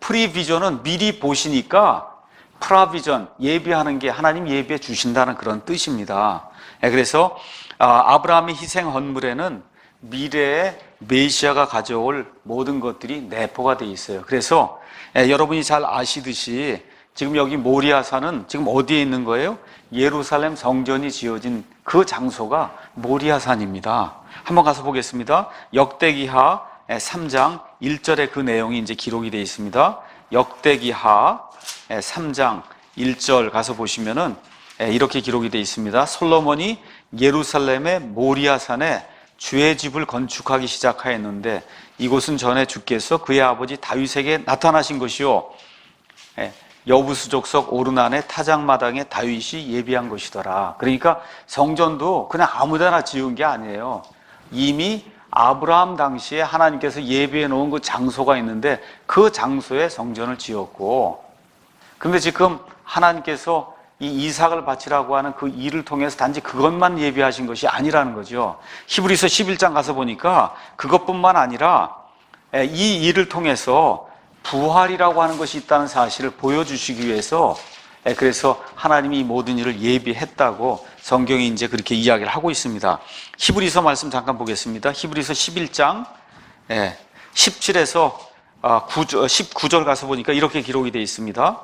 프리비전은 미리 보시니까 프라비전, 예비하는 게 하나님 예비해 주신다는 그런 뜻입니다. 그래서 아브라함의 희생 헌물에는 미래의 메시아가 가져올 모든 것들이 내포가 되어 있어요. 그래서 여러분이 잘 아시듯이 지금 여기 모리아산은 지금 어디에 있는 거예요? 예루살렘 성전이 지어진 그 장소가 모리아산입니다. 한번 가서 보겠습니다. 역대기하 3장 1절에 그 내용이 이제 기록이 되어 있습니다. 역대기하 3장 1절 가서 보시면은 이렇게 기록이 되어 있습니다. 솔로몬이 예루살렘의 모리아산에 주의 집을 건축하기 시작하였는데 이곳은 전에 주께서 그의 아버지 다윗에게 나타나신 것이요 여부수 족속 오르난의 타작마당에 다윗이 예비한 것이더라. 그러니까 성전도 그냥 아무데나 지은 게 아니에요. 이미 아브라함 당시에 하나님께서 예비해 놓은 그 장소가 있는데 그 장소에 성전을 지었고, 근데 지금 하나님께서 이 이삭을 바치라고 하는 그 일을 통해서 단지 그것만 예비하신 것이 아니라는 거죠. 히브리서 11장 가서 보니까 그것뿐만 아니라 이 일을 통해서 부활이라고 하는 것이 있다는 사실을 보여주시기 위해서, 그래서 하나님이 이 모든 일을 예비했다고 성경이 이제 그렇게 이야기를 하고 있습니다. 히브리서 말씀 잠깐 보겠습니다. 히브리서 11장 17에서 19절 가서 보니까 이렇게 기록이 되어 있습니다.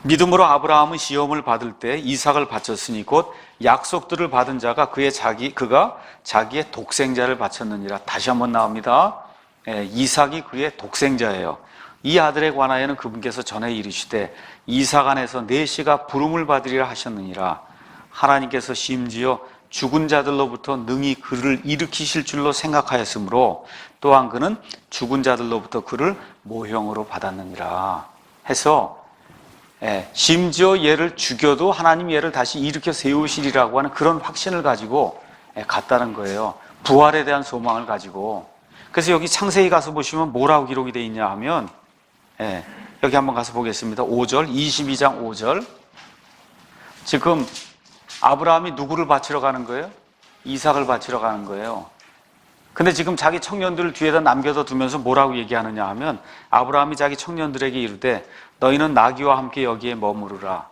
믿음으로 아브라함은 시험을 받을 때 이삭을 바쳤으니 곧 약속들을 받은 자가 그가 자기의 독생자를 바쳤느니라. 다시 한번 나옵니다. 이삭이 그의 독생자예요. 이 아들에 관하여는 그분께서 전에 이르시되 이삭 안에서 내 씨가 부름을 받으리라 하셨느니라. 하나님께서 심지어 죽은 자들로부터 능히 그를 일으키실 줄로 생각하였으므로 또한 그는 죽은 자들로부터 그를 모형으로 받았느니라 해서 심지어 얘를 죽여도 하나님 얘를 다시 일으켜 세우시리라고 하는 그런 확신을 가지고 갔다는 거예요. 부활에 대한 소망을 가지고. 그래서 여기 창세기 가서 보시면 뭐라고 기록이 되어 있냐 하면 여기 한번 가서 보겠습니다. 5절, 22장 5절. 지금 아브라함이 누구를 바치러 가는 거예요? 이삭을 바치러 가는 거예요. 근데 지금 자기 청년들을 뒤에다 남겨둬 두면서 뭐라고 얘기하느냐 하면 아브라함이 자기 청년들에게 이르되 너희는 나귀와 함께 여기에 머무르라.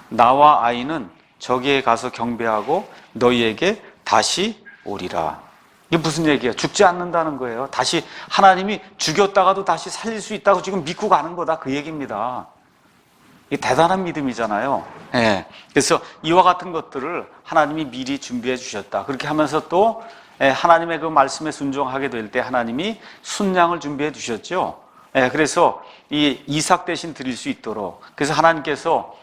나와 아이는 저기에 가서 경배하고 너희에게 다시 오리라. 이게 무슨 얘기예요? 죽지 않는다는 거예요. 다시 하나님이 죽였다가도 다시 살릴 수 있다고 지금 믿고 가는 거다, 그 얘기입니다. 이게 대단한 믿음이잖아요. 그래서 이와 같은 것들을 하나님이 미리 준비해 주셨다. 그렇게 하면서 또 하나님의 그 말씀에 순종하게 될 때 하나님이 순양을 준비해 주셨죠. 그래서 이 이삭 대신 드릴 수 있도록, 그래서 하나님께서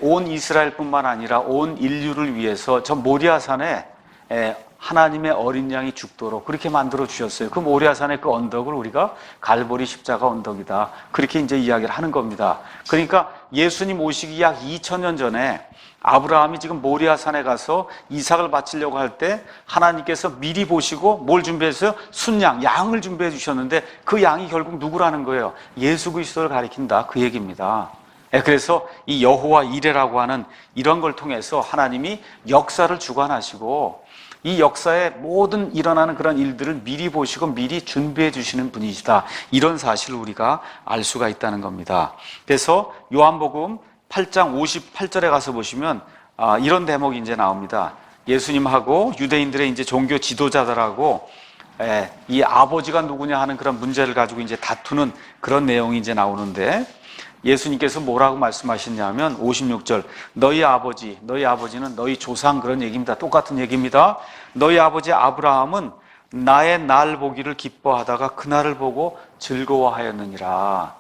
온 이스라엘뿐만 아니라 온 인류를 위해서 저 모리아산에 하나님의 어린 양이 죽도록 그렇게 만들어 주셨어요. 그 모리아산의 그 언덕을 우리가 갈보리 십자가 언덕이다, 그렇게 이제 이야기를 하는 겁니다. 그러니까 예수님 오시기 약 2000년 전에 아브라함이 지금 모리아산에 가서 이삭을 바치려고 할 때 하나님께서 미리 보시고 뭘 준비했어요? 순양, 양을 준비해 주셨는데 그 양이 결국 누구라는 거예요? 예수 그리스도를 가리킨다, 그 얘기입니다. 그래서 이 여호와 이레라고 하는 이런 걸 통해서 하나님이 역사를 주관하시고 이 역사에 모든 일어나는 그런 일들을 미리 보시고 미리 준비해 주시는 분이시다, 이런 사실을 우리가 알 수가 있다는 겁니다. 그래서 요한복음 8장 58절에 가서 보시면 이런 대목이 이제 나옵니다. 예수님하고 유대인들의 이제 종교 지도자들하고 이 아버지가 누구냐 하는 그런 문제를 가지고 이제 다투는 그런 내용이 이제 나오는데, 예수님께서 뭐라고 말씀하셨냐면 56절 너희 아버지는 너희 조상 그런 얘기입니다. 똑같은 얘기입니다. 너희 아버지 아브라함은 나의 날 보기를 기뻐하다가 그날을 보고 즐거워하였느니라.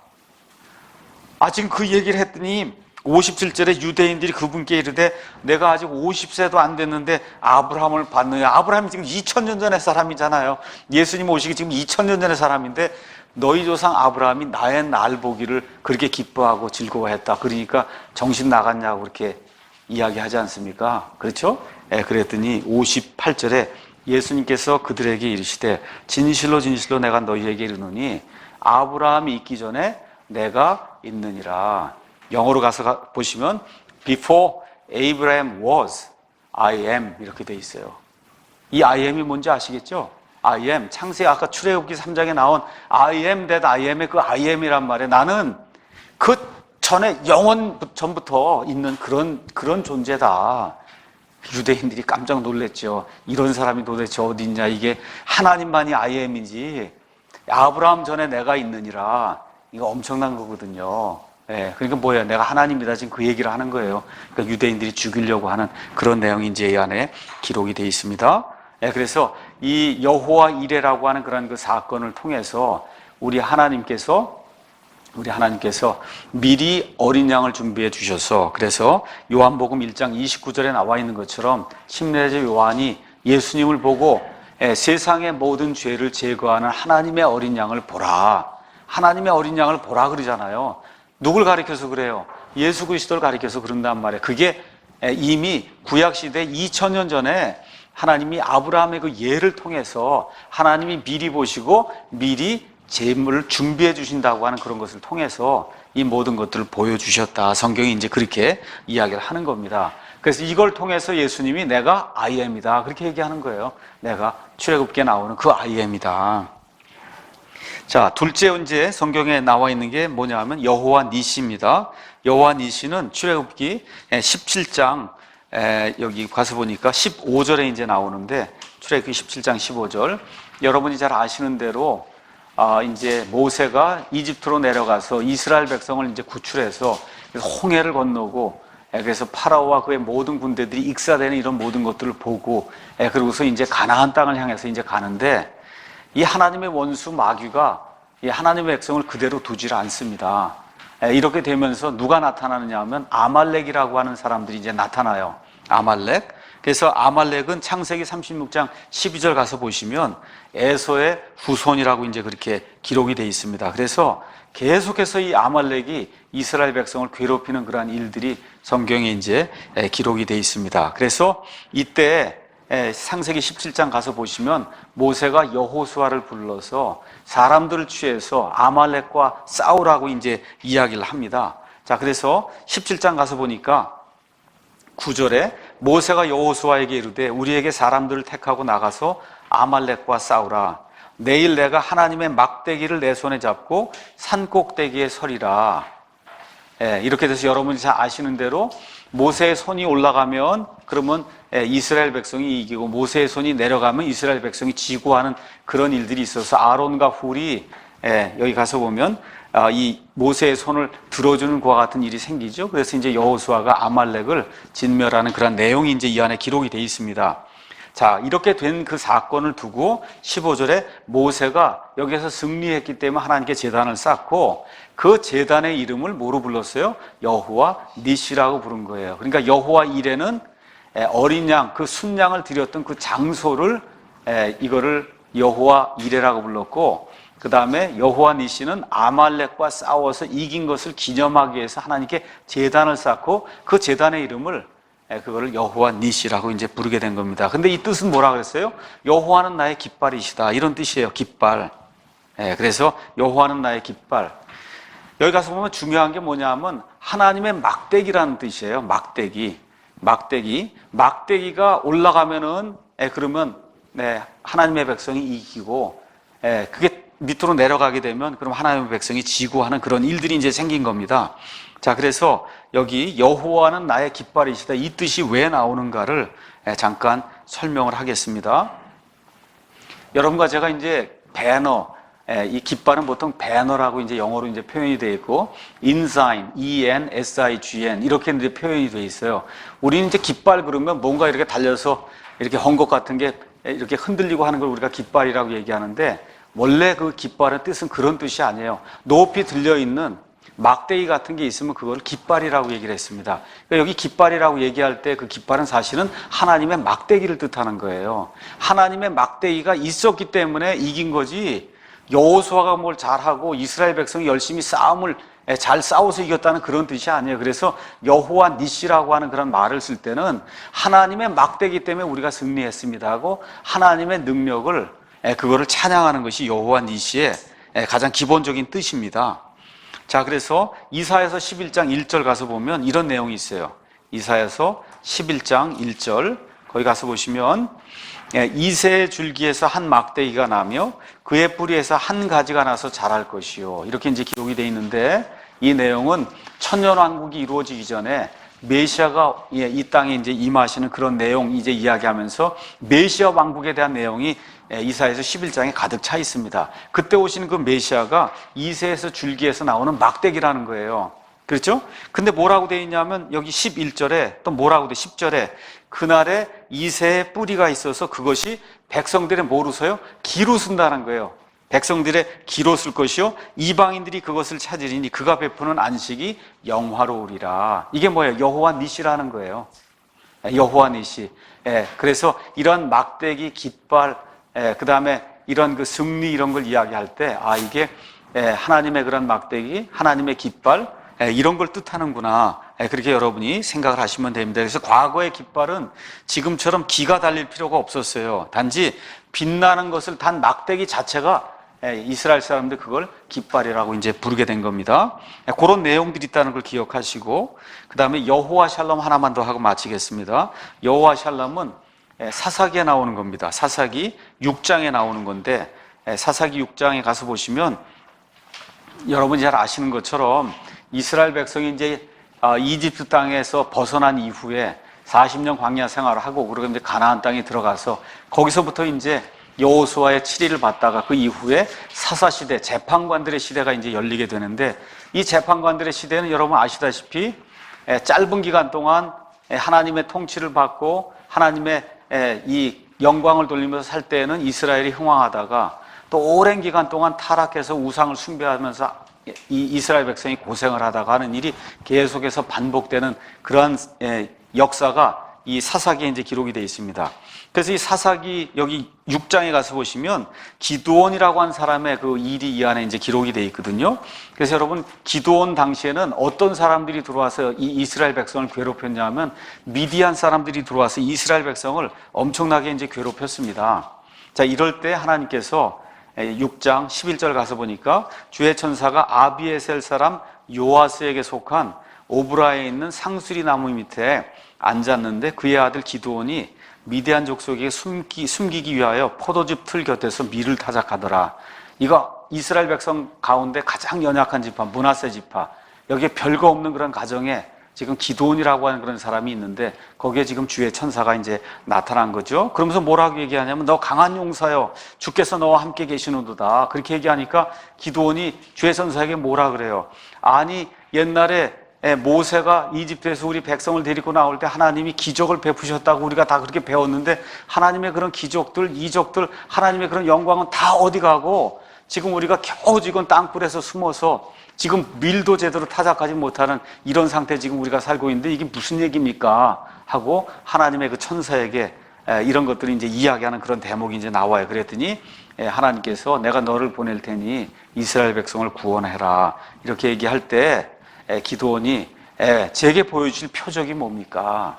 지금 그 얘기를 했더니 57절에 유대인들이 그분께 이르되 내가 아직 50세도 안 됐는데 아브라함을 봤느냐. 아브라함이 지금 2000년 전의 사람이잖아요. 예수님 오시기 지금 2000년 전의 사람인데 너희 조상 아브라함이 나의 날 보기를 그렇게 기뻐하고 즐거워했다. 그러니까 정신 나갔냐고 그렇게 이야기하지 않습니까? 그렇죠? 그랬더니 58절에 예수님께서 그들에게 이르시되 진실로 진실로 내가 너희에게 이르노니 아브라함이 있기 전에 내가 있느니라. 영어로 가서 보시면 Before Abraham was, I am 이렇게 돼 있어요. 이 I am이 뭔지 아시겠죠? I am, 창세기 아까 출애굽기 3장에 나온 I am that I am의 그 I am이란 말이에요. 나는 그 전에 영원 전부터 있는 그런 존재다. 유대인들이 깜짝 놀랐죠. 이런 사람이 도대체 어디 있냐. 이게 하나님만이 I am이지 아브라함 전에 내가 있느니라. 이거 엄청난 거거든요. 그러니까 뭐예요? 내가 하나님이다. 지금 그 얘기를 하는 거예요. 그러니까 유대인들이 죽이려고 하는 그런 내용이 이제 이 안에 기록이 되어 있습니다. 그래서 이 여호와 이레라고 하는 그런 그 사건을 통해서 우리 하나님께서 미리 어린 양을 준비해 주셔서 그래서 요한복음 1장 29절에 나와 있는 것처럼 침례자 요한이 예수님을 보고 세상의 모든 죄를 제거하는 하나님의 어린 양을 보라. 하나님의 어린 양을 보라 그러잖아요. 누굴 가리켜서 그래요? 예수 그리스도를 가리켜서 그런단 말이에요. 그게 이미 구약시대 2000년 전에 하나님이 아브라함의 그 예를 통해서 하나님이 미리 보시고 미리 제물을 준비해 주신다고 하는 그런 것을 통해서 이 모든 것들을 보여주셨다. 성경이 이제 그렇게 이야기를 하는 겁니다. 그래서 이걸 통해서 예수님이 내가 I am이다. 그렇게 얘기하는 거예요. 내가 출애굽기에 나오는 그 I am이다. 자, 둘째 이제 성경에 나와 있는 게 뭐냐 하면 여호와 니시입니다. 여호와 니시는 출애굽기 17장 여기 가서 보니까 15절에 이제 나오는데 출애굽기 17장 15절 여러분이 잘 아시는 대로 이제 모세가 이집트로 내려가서 이스라엘 백성을 이제 구출해서 홍해를 건너고 그래서 파라오와 그의 모든 군대들이 익사되는 이런 모든 것들을 보고 그러고서 이제 가나안 땅을 향해서 이제 가는데 이 하나님의 원수 마귀가 이 하나님의 백성을 그대로 두질 않습니다. 이렇게 되면서 누가 나타나느냐 하면 아말렉이라고 하는 사람들이 이제 나타나요. 아말렉. 그래서 아말렉은 창세기 36장 12절 가서 보시면 에서의 후손이라고 이제 그렇게 기록이 되어 있습니다. 그래서 계속해서 이 아말렉이 이스라엘 백성을 괴롭히는 그러한 일들이 성경에 이제 기록이 되어 있습니다. 그래서 이때 창세기 17장 가서 보시면 모세가 여호수아를 불러서 사람들을 취해서 아말렉과 싸우라고 이제 이야기를 합니다. 자, 그래서 17장 가서 보니까 9절에 모세가 여호수아에게 이르되 우리에게 사람들을 택하고 나가서 아말렉과 싸우라. 내일 내가 하나님의 막대기를 내 손에 잡고 산 꼭대기에 서리라. 이렇게 돼서 여러분이 잘 아시는 대로 모세의 손이 올라가면 그러면 이스라엘 백성이 이기고 모세의 손이 내려가면 이스라엘 백성이 지고 하는 그런 일들이 있어서 아론과 훌이 여기 가서 보면 이 모세의 손을 들어주는 그와 같은 일이 생기죠. 그래서 이제 여호수아가 아말렉을 진멸하는 그런 내용이 이제 이 안에 기록이 되어 있습니다. 자, 이렇게 된 그 사건을 두고 15절에 모세가 여기서 승리했기 때문에 하나님께 제단을 쌓고 그 제단의 이름을 뭐로 불렀어요? 여호와 니시라고 부른 거예요. 그러니까 여호와 이레는 어린 양, 그 순양을 드렸던 그 장소를 이거를 여호와 이레라고 불렀고 그 다음에 여호와 니시는 아말렉과 싸워서 이긴 것을 기념하기 위해서 하나님께 제단을 쌓고 그 제단의 이름을 그거를 여호와 니시라고 이제 부르게 된 겁니다. 근데 이 뜻은 뭐라 그랬어요? 여호와는 나의 깃발이시다. 이런 뜻이에요. 깃발. 그래서 여호와는 나의 깃발. 여기 가서 보면 중요한 게 뭐냐면 하나님의 막대기라는 뜻이에요. 막대기가 올라가면은 그러면 하나님의 백성이 이기고 그게 밑으로 내려가게 되면 그럼 하나님의 백성이 지고 하는 그런 일들이 이제 생긴 겁니다. 자, 그래서 여기 여호와는 나의 깃발이시다. 이 뜻이 왜 나오는가를 잠깐 설명을 하겠습니다. 여러분과 제가 이제 배너, 이 깃발은 보통 배너라고 이제 영어로 이제 표현이 되어 있고, ensign, E-N-S-I-G-N 이렇게 이제 표현이 되어 있어요. 우리는 이제 깃발 그러면 뭔가 이렇게 달려서 이렇게 헝겊 같은 게 이렇게 흔들리고 하는 걸 우리가 깃발이라고 얘기하는데, 원래 그 깃발의 뜻은 그런 뜻이 아니에요. 높이 들려 있는 막대기 같은 게 있으면 그걸 깃발이라고 얘기를 했습니다. 그러니까 여기 깃발이라고 얘기할 때 그 깃발은 사실은 하나님의 막대기를 뜻하는 거예요. 하나님의 막대기가 있었기 때문에 이긴 거지, 여호수아가 뭘 잘하고 이스라엘 백성이 열심히 싸움을 잘 싸워서 이겼다는 그런 뜻이 아니에요. 그래서 여호와 니시라고 하는 그런 말을 쓸 때는 하나님의 막대기 때문에 우리가 승리했습니다 하고 하나님의 능력을, 그거를 찬양하는 것이 여호와 니시의 가장 기본적인 뜻입니다. 자, 그래서 이사야서 11장 1절 가서 보면 이런 내용이 있어요. 이사야서 11장 1절 거기 가서 보시면, 이새의 줄기에서 한 막대기가 나며 그의 뿌리에서 한 가지가 나서 자랄 것이요, 이렇게 이제 기록이 되어 있는데, 이 내용은 천년왕국이 이루어지기 전에 메시아가 이 땅에 이제 임하시는 그런 내용 이제 이야기하면서 메시아 왕국에 대한 내용이 이사야서 11장에 가득 차 있습니다. 그때 오시는 그 메시아가 이새에서 줄기에서 나오는 막대기라는 거예요. 그렇죠? 근데 뭐라고 되어 있냐면 여기 11절에 또 뭐라고 돼? 10절에 그날에 이새의 뿌리가 있어서 그것이 백성들의 뭐로 서요? 기로 쓴다는 거예요. 백성들의 기로 쓸 것이요, 이방인들이 그것을 찾으리니 그가 베푸는 안식이 영화로우리라. 이게 뭐예요? 여호와 니시라는 거예요. 여호와 니시. 그래서 이런 막대기, 깃발, 그 다음에 이런 그 승리 이런 걸 이야기할 때, 이게 하나님의 그런 막대기, 하나님의 깃발, 이런 걸 뜻하는구나. 그렇게 여러분이 생각을 하시면 됩니다. 그래서 과거의 깃발은 지금처럼 기가 달릴 필요가 없었어요. 단지 빛나는 것을 단 막대기 자체가 이스라엘 사람들 그걸 깃발이라고 이제 부르게 된 겁니다. 그런 내용들이 있다는 걸 기억하시고, 그 다음에 여호와 샬롬 하나만 더 하고 마치겠습니다. 여호와 샬롬은 사사기에 나오는 겁니다. 사사기 6장에 나오는 건데, 사사기 6장에 가서 보시면 여러분이 잘 아시는 것처럼 이스라엘 백성이 이제 이집트 땅에서 벗어난 이후에 40년 광야 생활을 하고, 그리고 이제 가나안 땅에 들어가서 거기서부터 이제 여호수아의 치리를 받다가 그 이후에 사사시대, 재판관들의 시대가 이제 열리게 되는데, 이 재판관들의 시대는 여러분 아시다시피 짧은 기간 동안 하나님의 통치를 받고 하나님의 이 영광을 돌리면서 살 때에는 이스라엘이 흥왕하다가, 또 오랜 기간 동안 타락해서 우상을 숭배하면서 이 이스라엘 백성이 고생을 하다가 하는 일이 계속해서 반복되는 그러한 역사가 이 사사기에 이제 기록이 되어 있습니다. 그래서 이 사사기 여기 6장에 가서 보시면 기드온이라고 한 사람의 그 일이 이 안에 이제 기록이 되어 있거든요. 그래서 여러분, 기드온 당시에는 어떤 사람들이 들어와서 이 이스라엘 백성을 괴롭혔냐면, 미디안 사람들이 들어와서 이스라엘 백성을 엄청나게 이제 괴롭혔습니다. 자, 이럴 때 하나님께서 6장 11절 가서 보니까 주의 천사가 아비에셀 사람 요아스에게 속한 오브라에 있는 상수리 나무 밑에 앉았는데, 그의 아들 기드온이 미디안 족속에게 숨기기 위하여 포도즙 틀 곁에서 밀을 타작하더라. 이거 이스라엘 백성 가운데 가장 연약한 지파, 므낫세 지파, 여기에 별거 없는 그런 가정에 지금 기드온이라고 하는 그런 사람이 있는데, 거기에 지금 주의 천사가 이제 나타난 거죠. 그러면서 뭐라고 얘기하냐면, 너 강한 용사여, 주께서 너와 함께 계시는도다. 그렇게 얘기하니까 기드온이 주의 천사에게 뭐라 그래요? 아니, 옛날에 모세가 이집트에서 우리 백성을 데리고 나올 때 하나님이 기적을 베푸셨다고 우리가 다 그렇게 배웠는데, 하나님의 그런 기적들, 이적들, 하나님의 그런 영광은 다 어디 가고, 지금 우리가 겨우 지금 땅굴에서 숨어서 지금 밀도 제대로 타작하지 못하는 이런 상태 지금 우리가 살고 있는데 이게 무슨 얘기입니까? 하고 하나님의 그 천사에게 이런 것들이 이제 이야기하는 그런 대목이 이제 나와요. 그랬더니 하나님께서 내가 너를 보낼 테니 이스라엘 백성을 구원해라. 이렇게 얘기할 때 기드온이 제게 보여주실 표적이 뭡니까?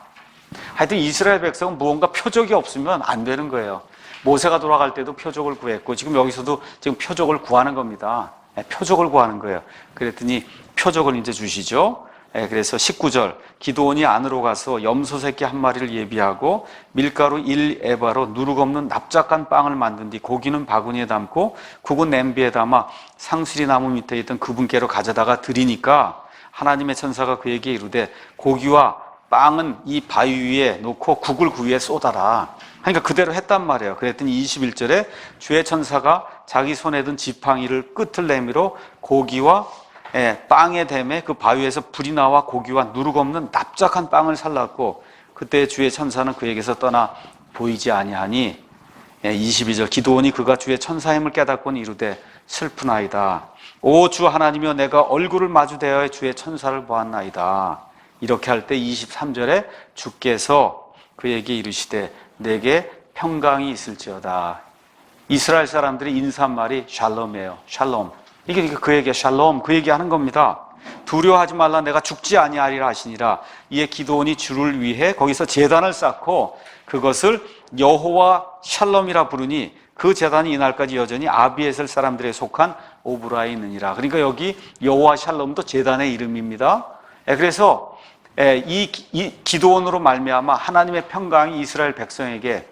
하여튼 이스라엘 백성은 무언가 표적이 없으면 안 되는 거예요. 모세가 돌아갈 때도 표적을 구했고, 지금 여기서도 지금 표적을 구하는 겁니다. 표적을 구하는 거예요. 그랬더니 표적을 이제 주시죠. 그래서 19절, 기드온이 안으로 가서 염소 새끼 한 마리를 예비하고 밀가루 1에바로 누룩 없는 납작한 빵을 만든 뒤 고기는 바구니에 담고 국은 냄비에 담아 상수리 나무 밑에 있던 그분께로 가져다가 드리니까, 하나님의 천사가 그에게 이르되 고기와 빵은 이 바위 위에 놓고 국을 그 위에 쏟아라. 그러니까 그대로 했단 말이에요. 그랬더니 21절에 주의 천사가 자기 손에 든 지팡이를 끝을 내밀어 고기와 빵의 댐에 그 바위에서 불이 나와 고기와 누룩 없는 납작한 빵을 살랐고 그때 주의 천사는 그에게서 떠나 보이지 아니하니 22절 기드온이 그가 주의 천사임을 깨닫고는 이르되 슬프나이다. 오 주 하나님이여 내가 얼굴을 마주대하여 주의 천사를 보았나이다. 이렇게 할 때 23절에 주께서 그에게 이르시되 내게 평강이 있을지어다. 이스라엘 사람들이 인사말이 샬롬이에요. 샬롬. 이게 그에게 샬롬, 그 얘기하는 겁니다. 두려워하지 말라 내가 죽지 아니하리라 하시니라. 이에 기드온이 주를 위해 거기서 제단을 쌓고 그것을 여호와 샬롬이라 부르니 그 제단이 이날까지 여전히 아비에셀 사람들에 속한 오브라에 있느니라. 그러니까 여기 여호와 샬롬도 제단의 이름입니다. 그래서 이 기드온으로 말미암아 하나님의 평강이 이스라엘 백성에게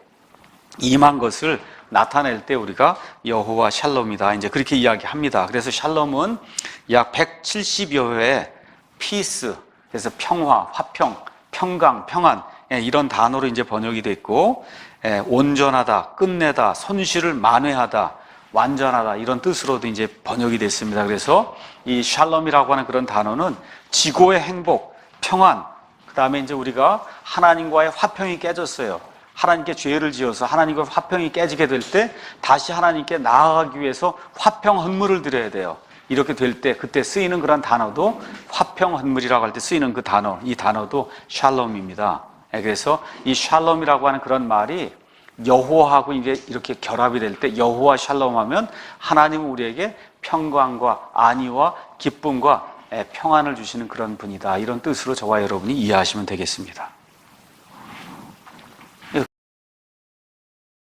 임한 것을 나타낼 때 우리가 여호와 샬롬이다. 이제 그렇게 이야기합니다. 그래서 샬롬은 약 170여 회의 피스, 그래서 평화, 화평, 평강, 평안 이런 단어로 이제 번역이 됐고 온전하다, 끝내다, 손실을 만회하다, 완전하다 이런 뜻으로도 이제 번역이 됐습니다. 그래서 이 샬롬이라고 하는 그런 단어는 지고의 행복, 평안, 그 다음에 이제 우리가 하나님과의 화평이 깨졌어요. 하나님께 죄를 지어서 하나님과 화평이 깨지게 될 때 다시 하나님께 나아가기 위해서 화평 헌물을 드려야 돼요. 이렇게 될 때 그때 쓰이는 그런 단어도 화평 헌물이라고 할 때 쓰이는 그 단어, 이 단어도 샬롬입니다. 그래서 이 샬롬이라고 하는 그런 말이 여호와하고 이제 이렇게 결합이 될 때 여호와 샬롬 하면 하나님은 우리에게 평강과 안위와 기쁨과 평안을 주시는 그런 분이다. 이런 뜻으로 저와 여러분이 이해하시면 되겠습니다.